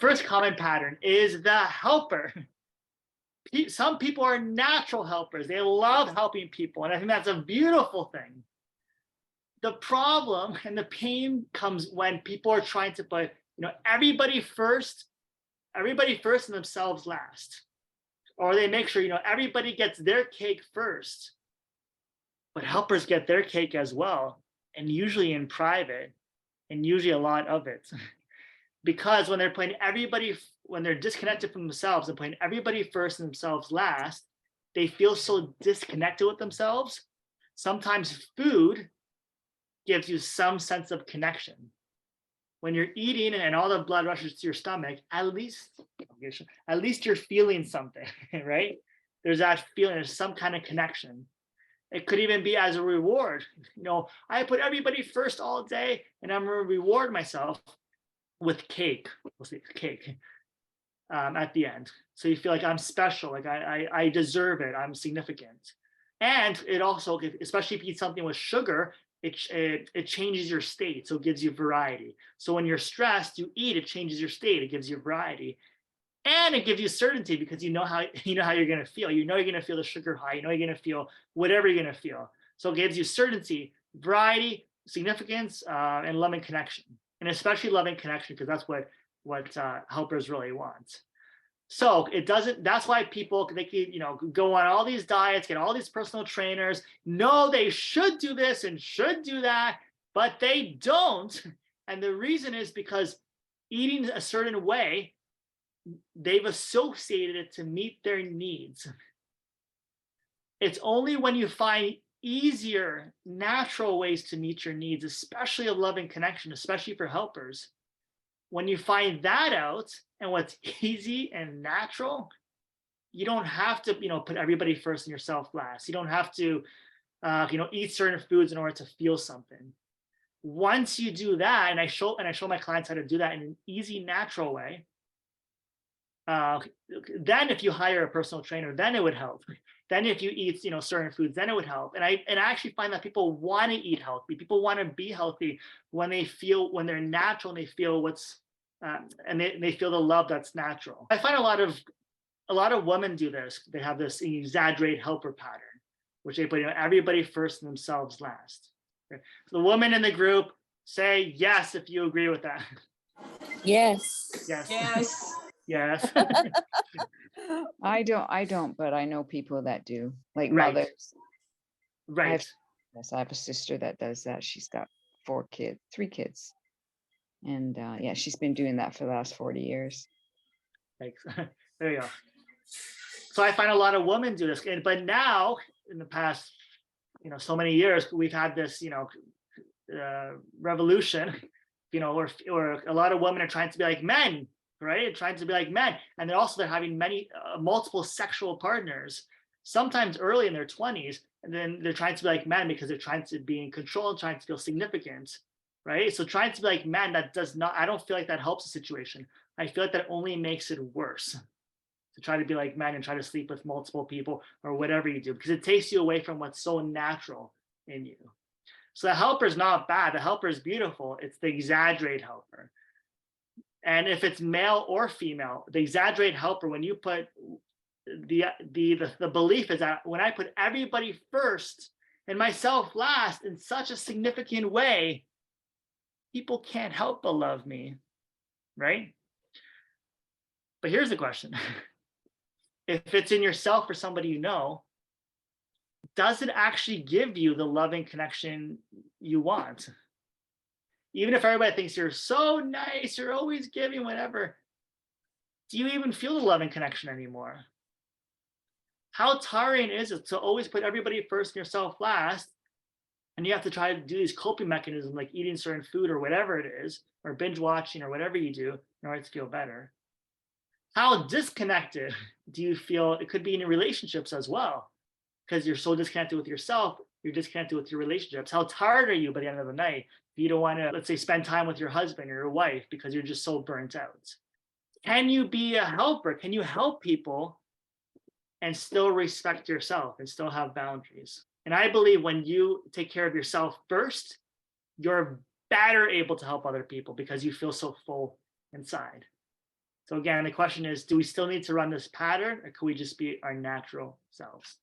First common pattern is the helper. Some people are natural helpers. They love helping people. And I think that's a beautiful thing. The problem and the pain comes when people are trying to put, everybody first and themselves last. Or they make sure, everybody gets their cake first. But helpers get their cake as well, and usually in private, and usually a lot of it. Because when they're disconnected from themselves and putting everybody first and themselves last, they feel so disconnected with themselves. Sometimes food gives you some sense of connection. When you're eating and all the blood rushes to your stomach, at least you're feeling something, right? There's that feeling, there's some kind of connection. It could even be as a reward. I put everybody first all day, and I'm going to reward myself with cake. We'll see, cake at the end. So you feel like I'm special, like I deserve it, I'm significant. And it also, especially if you eat something with sugar, it changes your state, so it gives you variety. So when you're stressed, you eat, it changes your state, it gives you variety. And it gives you certainty because you know how you're going to feel. You're going to feel the sugar high. You're going to feel whatever you're going to feel. So it gives you certainty, variety, significance, and loving connection. And especially loving connection, because that's what helpers really want. So it doesn't. That's why people, they can, go on all these diets, get all these personal trainers. No, they should do this and should do that, but they don't. And the reason is because eating a certain way, they've associated it to meet their needs. It's only when you find easier, natural ways to meet your needs, especially of loving connection, especially for helpers. When you find that out and what's easy and natural, you don't have to, put everybody first and yourself last. You don't have to, eat certain foods in order to feel something. Once you do that, and I show my clients how to do that in an easy, natural way, then if you hire a personal trainer, then it would help. Then if you eat, certain foods, then it would help. And I actually find that people want to eat healthy. People want to be healthy when they're natural and they feel and they feel the love that's natural. I find a lot of women do this. They have this exaggerated helper pattern, which they put everybody first and themselves last. Okay. So the women in the group, say yes if you agree with that. Yes. Yes. Yes. I don't, but I know people that do, like Right. mothers. Right. I have a sister that does that. She's got 3 kids. And she's been doing that for the last 40 years. Thanks. There you go. So I find a lot of women do this, but now in the past, so many years, we've had this, revolution, or a lot of women are trying to be like men, right? Trying to be like men. And they're having multiple sexual partners, sometimes early in their 20s. And then they're trying to be like men because they're trying to be in control and trying to feel significant, right? So trying to be like men, I don't feel like that helps the situation. I feel like that only makes it worse. To try to be like men and try to sleep with multiple people or whatever you do, because it takes you away from what's so natural in you. So the helper is not bad. The helper is beautiful. It's the exaggerated helper. And if it's male or female, the exaggerated helper, when you put the belief is that when I put everybody first and myself last in such a significant way, people can't help but love me, right? But here's the question. If it's in yourself or somebody does it actually give you the loving connection you want? Even if everybody thinks you're so nice, you're always giving, whatever, do you even feel the loving connection anymore? How tiring is it to always put everybody first and yourself last, and you have to try to do these coping mechanisms like eating certain food or whatever it is, or binge watching or whatever you do in order to feel better? How disconnected do you feel? It could be in your relationships as well, because you're so disconnected with yourself, you're disconnected with your relationships. How tired are you by the end of the night if you don't want to, let's say, spend time with your husband or your wife because you're just so burnt out? Can you be a helper? Can you help people and still respect yourself and still have boundaries? And I believe when you take care of yourself first, you're better able to help other people because you feel so full inside. So again, the question is, do we still need to run this pattern, or can we just be our natural selves?